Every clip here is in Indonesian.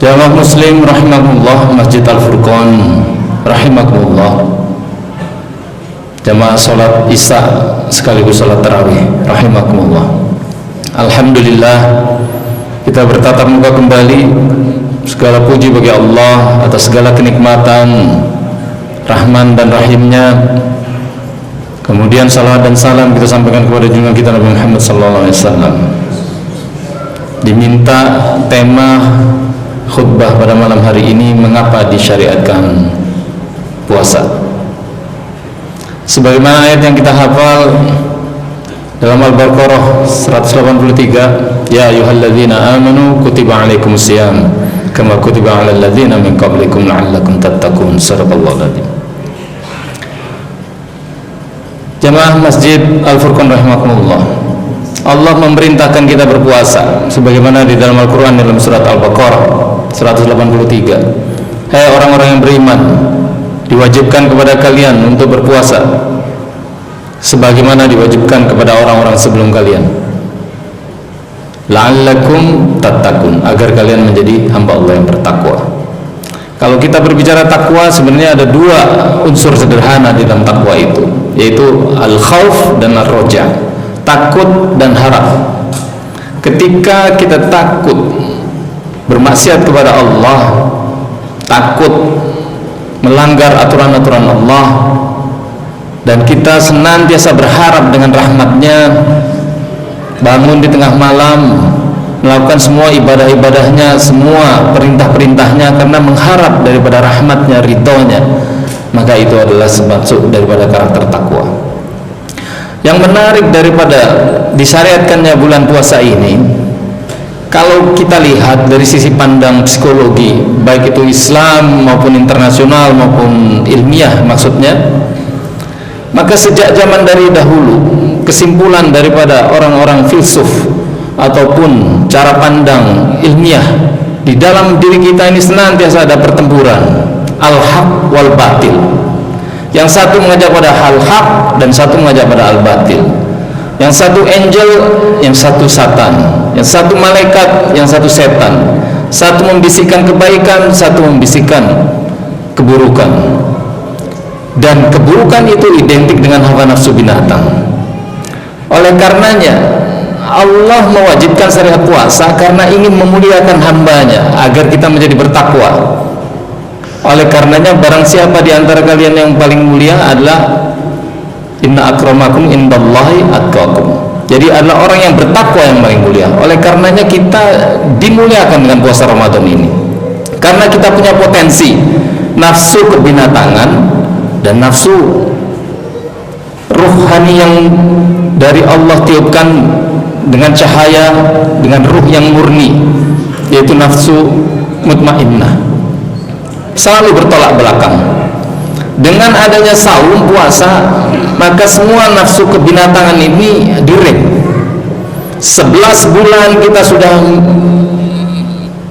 Jamaah muslim rahimakumullah, Masjid Al-Furqan rahimakumullah, jamaah salat isya sekaligus salat tarawih rahimakumullah. Alhamdulillah, kita bertatap muka kembali. Segala puji bagi Allah atas segala kenikmatan, Rahman dan Rahimnya. Kemudian salawat dan salam kita sampaikan kepada junjungan kita Nabi Muhammad SAW. Diminta tema khutbah pada malam hari ini, mengapa disyariatkan puasa. Sebagaimana ayat yang kita hafal dalam Al-Baqarah 183, ya ayyuhalladzina amanu kutiba alaikumusiyam kama kutiba alal ladzina min qablikum la'allakum tattaqun. Shadaqallahu adzim. Jamaah Masjid Al-Furqan rahimakumullah, Allah memerintahkan kita berpuasa sebagaimana di dalam Al-Quran dalam surat Al-Baqarah 183. Hai orang-orang yang beriman, diwajibkan kepada kalian untuk berpuasa sebagaimana diwajibkan kepada orang-orang sebelum kalian, la'allakum tattaqun, agar kalian menjadi hamba Allah yang bertakwa. Kalau kita berbicara takwa, sebenarnya ada dua unsur sederhana di dalam takwa itu, yaitu al-khauf dan ar-roja, takut dan harap. Ketika kita takut bermaksiat kepada Allah, takut melanggar aturan-aturan Allah, dan kita senantiasa berharap dengan rahmatnya, bangun di tengah malam, melakukan semua ibadah-ibadahnya, semua perintah-perintahnya karena mengharap daripada rahmatnya, ridhonya, maka itu adalah sebab daripada karakter takwa. Yang menarik daripada disyariatkannya bulan puasa ini, kalau kita lihat dari sisi pandang psikologi, baik itu Islam maupun internasional maupun ilmiah maksudnya, maka sejak zaman dari dahulu, kesimpulan daripada orang-orang filsuf ataupun cara pandang ilmiah, di dalam diri kita ini senantiasa ada pertempuran al-haq wal batil. Yang satu mengajak pada hal-haq dan satu mengajak pada al-batil. Yang satu angel, yang satu satan. Yang satu malaikat, yang satu setan. Satu membisikkan kebaikan, satu membisikkan keburukan. Dan keburukan itu identik dengan hawa nafsu binatang. Oleh karenanya Allah mewajibkan syariat puasa karena ingin memuliakan hambanya agar kita menjadi bertakwa. Oleh karenanya barang siapa di antara kalian yang paling mulia adalah inna akramakum indallahi atqakum. Jadi adalah orang yang bertakwa yang paling mulia. Oleh karenanya kita dimuliakan dengan puasa Ramadan ini, karena kita punya potensi nafsu kebinatangan dan nafsu ruhani yang dari Allah tiupkan dengan cahaya, dengan ruh yang murni, yaitu nafsu mutmainnah, selalu bertolak belakang. Dengan adanya saum puasa, maka semua nafsu kebinatangan ini direm. 11 bulan kita sudah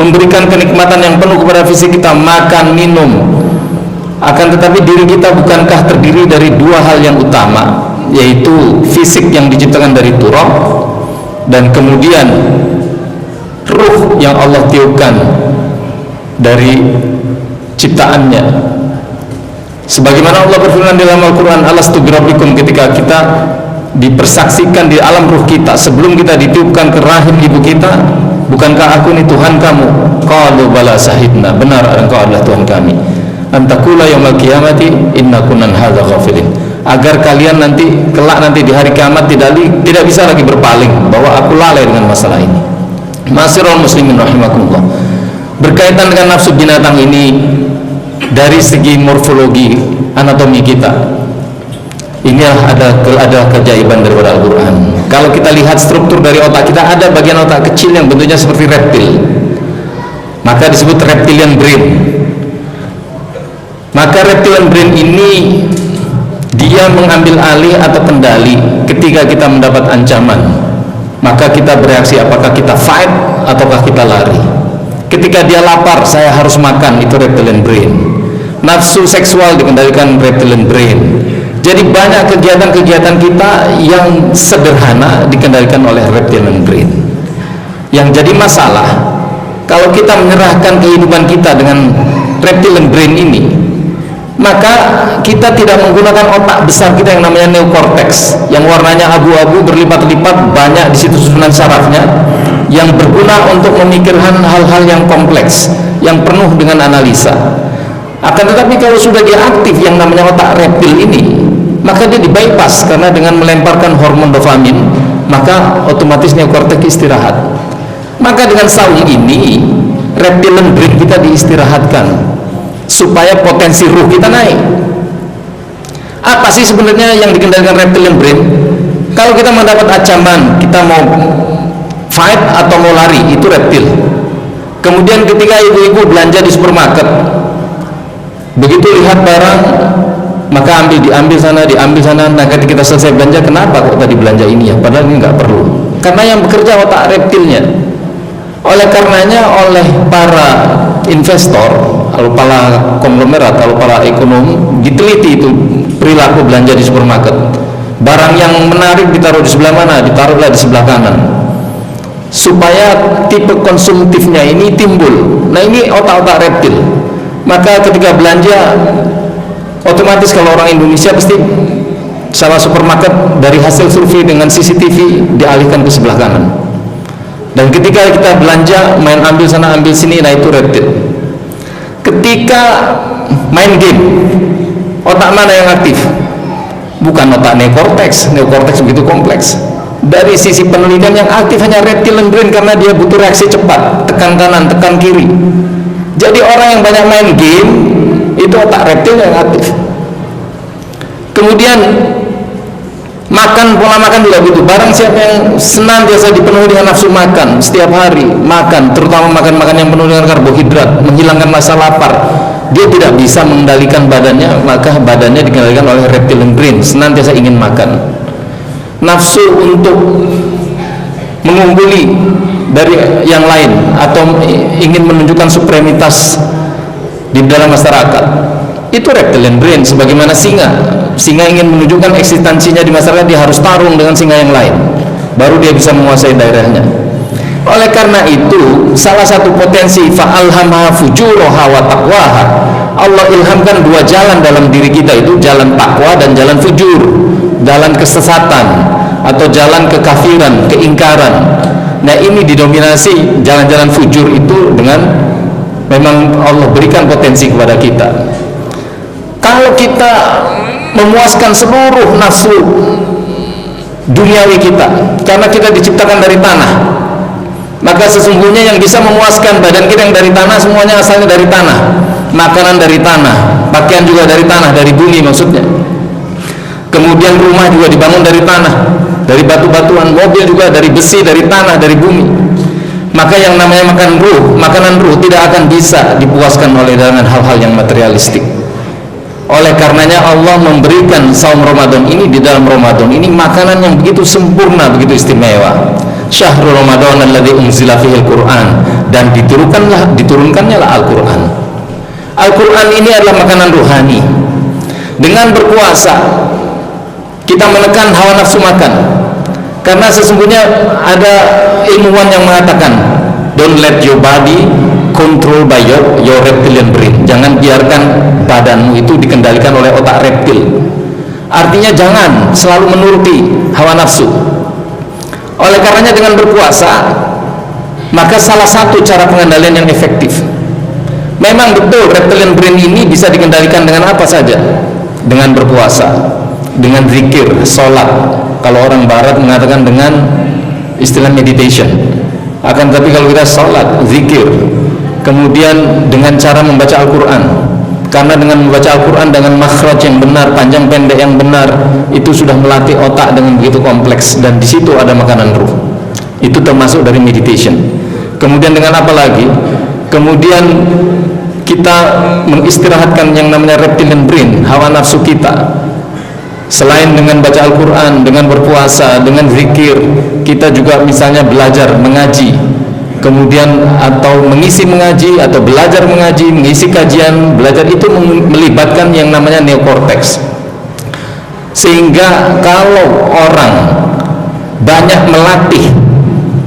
memberikan kenikmatan yang penuh kepada fisik kita, makan, minum. Akan tetapi diri kita bukankah terdiri dari dua hal yang utama, yaitu fisik yang diciptakan dari turab dan kemudian ruh yang Allah tiupkan dari ciptaannya. Sebagaimana Allah berfirman dalam Al-Quran, alastu birabbikum, ketika kita dipersaksikan di alam ruh kita sebelum kita ditiupkan ke rahim ibu kita, bukankah aku ini Tuhan kamu? Qalu bala sahidna, benar engkau adalah Tuhan kami. Antakula yaumil qiyamati inna kunna hadza ghafilin, agar kalian nanti kelak nanti di hari kiamat tidak bisa lagi berpaling bahwa aku lalai dengan masalah ini. Ma'asyiral muslimin rahimakumullah, berkaitan dengan nafsu binatang ini dari segi morfologi anatomi kita, ini ada keajaiban daripada Al-Quran. Kalau kita lihat struktur dari otak kita, ada bagian otak kecil yang bentuknya seperti reptil, maka disebut reptilian brain. Maka reptilian brain ini dia mengambil alih atau kendali ketika kita mendapat ancaman, maka kita bereaksi, apakah kita fight ataukah kita lari. Ketika dia lapar, saya harus makan, itu reptilian brain. Nafsu seksual dikendalikan reptilian brain. Jadi banyak kegiatan-kegiatan kita yang sederhana dikendalikan oleh reptilian brain. Yang jadi masalah kalau kita menyerahkan kehidupan kita dengan reptilian brain ini, maka kita tidak menggunakan otak besar kita yang namanya neokortex, yang warnanya abu-abu berlipat-lipat, banyak di situ susunan sarafnya, yang berguna untuk memikirkan hal-hal yang kompleks, yang penuh dengan analisa. Akan tetapi kalau sudah dia aktif yang namanya otak reptil ini, maka dia di-bypass, karena dengan melemparkan hormon dopamin, maka otomatis neokortex istirahat. Maka dengan saung ini, reptilian brain kita diistirahatkan supaya potensi ruh kita naik. Apa sih sebenarnya yang dikendalikan reptilian brain? Kalau kita mendapat ancaman, kita mau fight atau mau lari, itu reptil. Kemudian ketika ibu-ibu belanja di supermarket, begitu lihat barang, maka diambil sana. Nah, ketika kita selesai belanja, kenapa kok tadi belanja ini ya? Padahal ini nggak perlu. Karena yang bekerja otak reptilnya. Oleh karenanya, oleh para investor, kalau para konglomerat, kalau para ekonom, diteliti itu perilaku belanja di supermarket. Barang yang menarik ditaruh di sebelah mana? Ditaruhlah di sebelah kanan, supaya tipe konsumtifnya ini timbul. Nah, ini otak-otak reptil. Maka ketika belanja, otomatis kalau orang Indonesia pasti salah supermarket dari hasil survei dengan CCTV dialihkan ke sebelah kanan. Dan ketika kita belanja, main ambil sana ambil sini, nah itu reptil. Ketika main game, otak mana yang aktif? Bukan otak neokortex. Neokortex begitu kompleks. Dari sisi penelitian yang aktif hanya reptilian brain, karena dia butuh reaksi cepat, tekan kanan, tekan kiri. Jadi orang yang banyak main game, itu otak reptil yang aktif. Kemudian makan, pola makan juga begitu. Barang siapa yang senantiasa dipenuhi dengan nafsu makan, setiap hari makan, terutama makan-makan yang penuh dengan karbohidrat, menghilangkan rasa lapar, dia tidak bisa mengendalikan badannya, maka badannya dikendalikan oleh reptilian brain, senantiasa ingin makan. Nafsu untuk mengungguli dari yang lain atau ingin menunjukkan supremitas di dalam masyarakat, itu reptilian brain. Sebagaimana singa ingin menunjukkan eksistensinya di masyarakat, dia harus tarung dengan singa yang lain, baru dia bisa menguasai daerahnya. Oleh karena itu, salah satu potensi fa'alhamaha fujuraha wa taqwaha, Allah ilhamkan dua jalan dalam diri kita, itu jalan takwa dan jalan fujur, jalan kesesatan atau jalan kekafiran, keingkaran. Nah, ini didominasi jalan-jalan fujur itu dengan memang Allah berikan potensi kepada kita. Kalau kita memuaskan seluruh nafsu duniawi kita, karena kita diciptakan dari tanah, maka sesungguhnya yang bisa memuaskan badan kita yang dari tanah, semuanya asalnya dari tanah. Makanan dari tanah, pakaian juga dari tanah, dari bumi maksudnya. Kemudian rumah juga dibangun dari tanah, dari batu-batuan. Mobil juga dari besi, dari tanah, dari bumi. Maka yang namanya makanan ruh tidak akan bisa dipuaskan oleh dengan hal-hal yang materialistik. Oleh karenanya Allah memberikan saum Ramadan ini, di dalam Ramadan ini makanan yang begitu sempurna, begitu istimewa. Syahrul Ramadan alladzi unzila fihil Qur'an, dan diturunkannya lah Al-Qur'an. Al-Qur'an ini adalah makanan ruhani. Dengan berpuasa kita menekan hawa nafsu makan, karena sesungguhnya ada ilmuwan yang mengatakan, don't let your body control by your reptilian brain. Jangan biarkan badanmu itu dikendalikan oleh otak reptil. Artinya jangan selalu menuruti hawa nafsu. Oleh karenanya dengan berpuasa, maka salah satu cara pengendalian yang efektif. Memang betul reptilian brain ini bisa dikendalikan dengan apa saja. Dengan berpuasa, dengan zikir, sholat. Kalau orang barat mengatakan dengan istilah meditation. Akan tapi kalau kita sholat, zikir, kemudian dengan cara membaca Al-Quran, karena dengan membaca Al-Quran dengan makhraj yang benar, panjang pendek yang benar, itu sudah melatih otak dengan begitu kompleks, dan di situ ada makanan ruh. Itu termasuk dari meditation. Kemudian dengan apa lagi? Kemudian kita mengistirahatkan yang namanya reptilian brain, hawa nafsu kita. Selain dengan baca Al-Quran, dengan berpuasa, dengan zikir, kita juga misalnya belajar mengaji, kemudian atau mengisi mengaji, atau belajar mengaji, mengisi kajian, belajar, itu melibatkan yang namanya neokortex. Sehingga kalau orang banyak melatih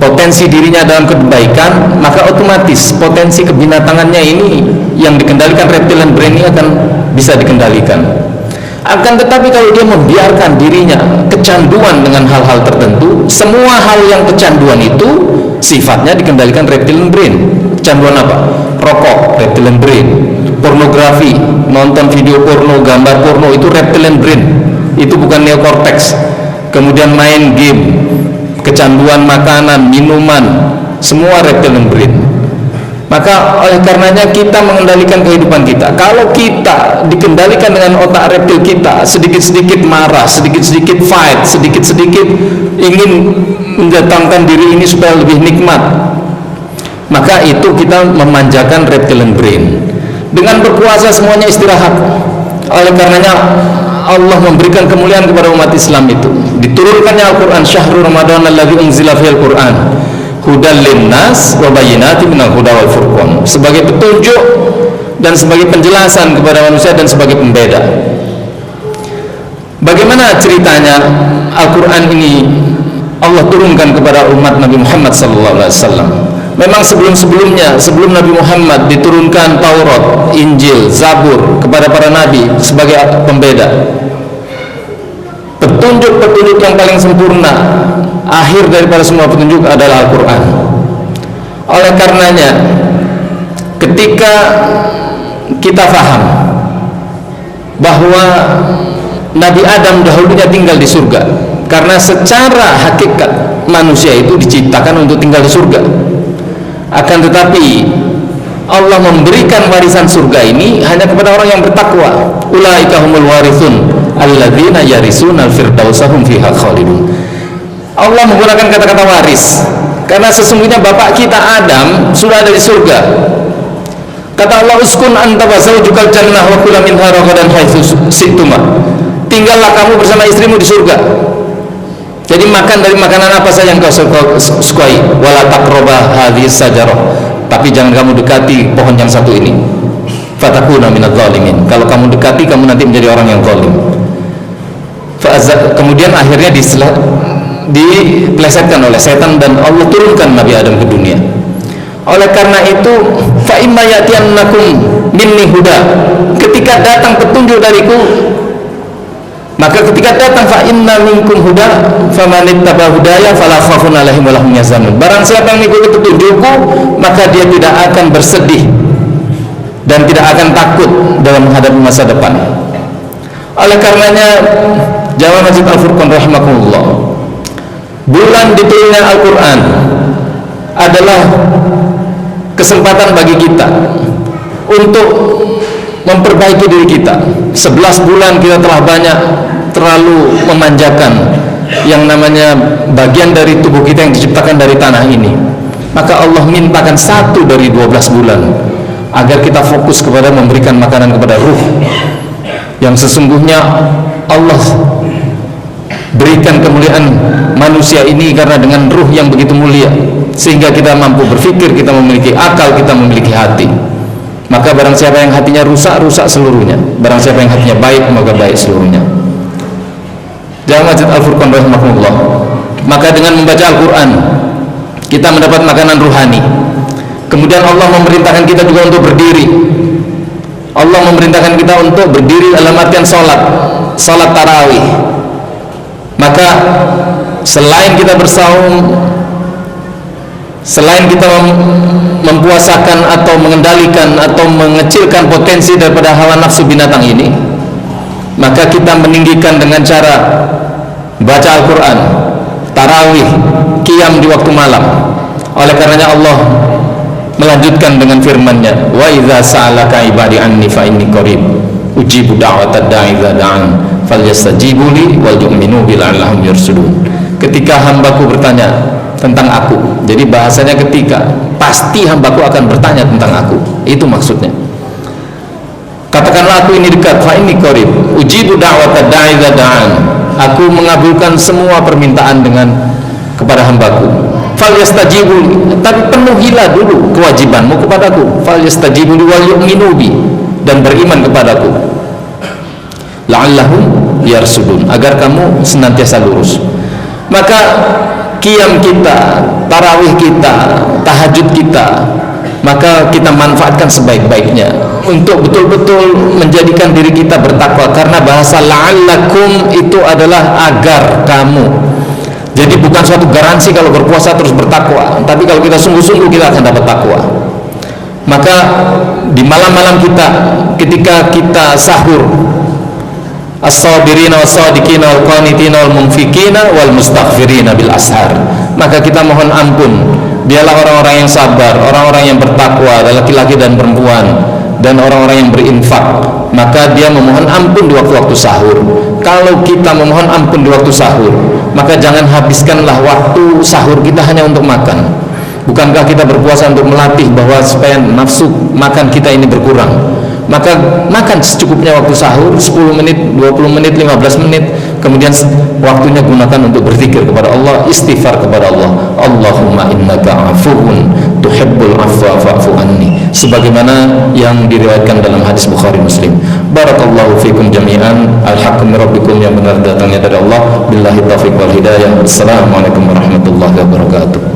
potensi dirinya dalam kebaikan, maka otomatis potensi kebinatangannya ini yang dikendalikan reptilian brain ini akan bisa dikendalikan. Akan tetapi kalau dia membiarkan dirinya kecanduan dengan hal-hal tertentu, semua hal yang kecanduan itu sifatnya dikendalikan reptilian brain. Kecanduan apa? Rokok, reptilian brain. Pornografi, nonton video porno, gambar porno, itu reptilian brain, itu bukan neokortex. Kemudian main game, kecanduan makanan, minuman, semua reptilian brain. Maka oleh karenanya kita mengendalikan kehidupan kita. Kalau kita dikendalikan dengan otak reptil kita, sedikit-sedikit marah, sedikit-sedikit fight, sedikit-sedikit ingin mendatangkan diri ini supaya lebih nikmat, maka itu kita memanjakan reptilian brain. Dengan berpuasa semuanya istirahat. Oleh karenanya Allah memberikan kemuliaan kepada umat Islam itu. Diturunkannya Al-Quran, syahrul Ramadan alladzi unzila fihil Quran hudal linnas wa bayyinatin minal huda wal furqan, sebagai petunjuk dan sebagai penjelasan kepada manusia dan sebagai pembeda. Bagaimana ceritanya Al-Quran ini Allah turunkan kepada umat Nabi Muhammad SAW? Memang sebelum-sebelumnya, sebelum Nabi Muhammad diturunkan Taurat, Injil, Zabur kepada para nabi sebagai pembeda. Petunjuk-petunjuk yang paling sempurna, akhir daripada semua petunjuk adalah Al-Quran. Oleh karenanya, ketika kita faham bahwa Nabi Adam dahulunya tinggal di surga, karena secara hakikat manusia itu diciptakan untuk tinggal di surga. Akan tetapi Allah memberikan warisan surga ini hanya kepada orang yang bertakwa. Ulaika humul warithun alladzina yarisuna al-firdausa hum fiha khalidun. Allah menggunakan kata-kata waris karena sesungguhnya bapak kita Adam sudah ada di surga. Kata Allah, uskun anta wa zawjukal jannah wa kula minha ragadan haitsu syi'tuma. Tinggallah kamu bersama istrimu di surga. Jadi makan dari makanan apa saja yang kau sukai. Wala taqraba hadhis sajarah. Tapi jangan kamu dekati pohon yang satu ini. Fatakuna minadh dhalimin. Kalau kamu dekati, kamu nanti menjadi orang yang zalim. Kemudian akhirnya dipelesetkan oleh setan dan Allah turunkan Nabi Adam ke dunia. Oleh karena itu, fa imma ya'tiyannakum minni huda. Ketika datang petunjuk dariku, maka ketika datang fa inna minkum huda famanittaba hudaya fala khaufun 'alaihim wa lahum yahzanun. Barang siapa yang mengikuti petunjukku, maka dia tidak akan bersedih dan tidak akan takut dalam menghadapi masa depan. Oleh karenanya, Jamaah Masjid Al-Furqan rahimakumullah, bulan diturunnya Al-Quran adalah kesempatan bagi kita untuk memperbaiki diri kita. 11 bulan kita telah banyak terlalu memanjakan yang namanya bagian dari tubuh kita yang diciptakan dari tanah ini. Maka Allah mintakan 1 dari 12 bulan agar kita fokus kepada memberikan makanan kepada ruh yang sesungguhnya Allah berikan kemuliaan manusia ini karena dengan ruh yang begitu mulia, sehingga kita mampu berpikir, kita memiliki akal, kita memiliki hati. Maka barang siapa yang hatinya rusak, rusak seluruhnya. Barang siapa yang hatinya baik, maka baik seluruhnya. Jamaah Masjid Al-Furqan rahimahullah, maka dengan membaca Al-Quran kita mendapat makanan ruhani. Kemudian Allah memerintahkan kita juga untuk berdiri. Allah memerintahkan kita untuk berdiri dalam artian salat tarawih. Maka selain kita bersaum, selain kita mempuasakan atau mengendalikan atau mengecilkan potensi daripada hawa nafsu binatang ini, maka kita meninggikan dengan cara baca Al-Quran, tarawih, qiyam di waktu malam. Oleh karenanya Allah melanjutkan dengan firman-Nya, wa idza sa'alaka ibadi anni fa inni qarib ujibu da'watad da'i idza da'an falyastajibu li wal yu'minu bi la'allahum yarshudun. Ketika hambaku bertanya tentang aku, jadi bahasanya ketika, pasti hambaku akan bertanya tentang aku, itu maksudnya. Katakanlah aku ini dekat, fa inni qarib ujibu da'watad da'i idza da'an. Aku mengabulkan semua permintaan dengan kepada hambaku. Falyastajibu, tapi penuhilah dulu kewajibanmu kepadaku. Falyastajibu wal yu'minu bi, dan beriman kepadaku. La'allahum yarsudun, agar kamu senantiasa lurus. Maka qiyam kita, tarawih kita, tahajud kita, maka kita manfaatkan sebaik-baiknya untuk betul-betul menjadikan diri kita bertakwa, karena bahasa la'allakum itu adalah agar kamu. Jadi bukan suatu garansi kalau berpuasa terus bertakwa, tapi kalau kita sungguh-sungguh kita akan dapat takwa. Maka di malam-malam kita, ketika kita sahur, as-sabirina was-sadiqina wal-qanitina wal-munfikina wal-mustaghfirina bil ashar, maka kita mohon ampun. Dialah orang-orang yang sabar, orang-orang yang bertakwa, laki-laki dan perempuan, dan orang-orang yang berinfak, maka dia memohon ampun di waktu-waktu sahur. Kalau kita memohon ampun di waktu sahur, maka jangan habiskanlah waktu sahur kita hanya untuk makan. Bukankah kita berpuasa untuk melatih bahwa supaya nafsu makan kita ini berkurang? Maka makan secukupnya waktu sahur, 10 menit, 20 menit, 15 menit, kemudian waktunya gunakan untuk berzikir kepada Allah, istighfar kepada Allah. Allahumma innaka afuwun tuhibbul afwa fa'fu anni, sebagaimana yang diriwayatkan dalam hadis Bukhari Muslim. Barakallahu fikum jami'an. Al-haqqu min rabbikum, yang benar datangnya dari Allah. Billahi taufiq wal hidayah. Assalamualaikum warahmatullahi wabarakatuh.